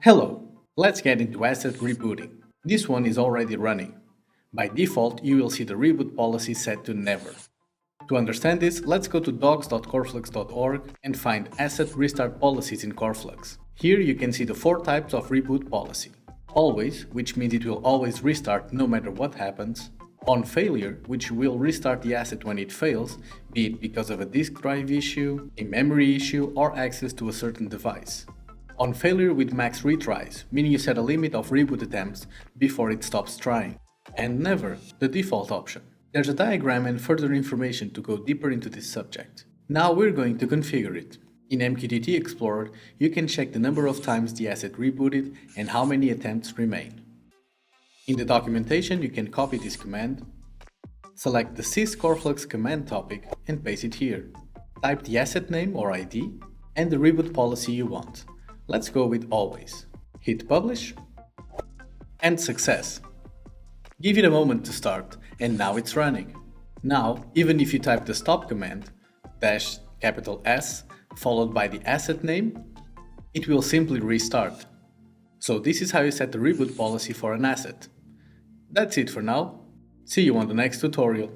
Hello, let's get into Asset Rebooting. This one is already running. By default, you will see the reboot policy set to never. To understand this, let's go to docs.coreflux.org and find Asset Restart Policies in Coreflux. Here you can see the 4 types of reboot policy. Always, which means it will always restart no matter what happens. On failure, which will restart the asset when it fails, be it because of a disk drive issue, a memory issue, or access to a certain device. On failure with max retries, meaning you set a limit of reboot attempts before it stops trying. And never, the default option. There's a diagram and further information to go deeper into this subject. Now we're going to configure it. In mqtt Explorer, you can check the number of times the asset rebooted and how many attempts remain. In the documentation, you can copy this command, select the sys coreflux command topic and paste it here. Type the asset name or ID and the reboot policy you want. Let's go with always. Hit publish and success. Give it a moment to start and now it's running. Now, even if you type the stop command, -S followed by the asset name, it will simply restart. So this is how you set the reboot policy for an asset. That's it for now. See you on the next tutorial.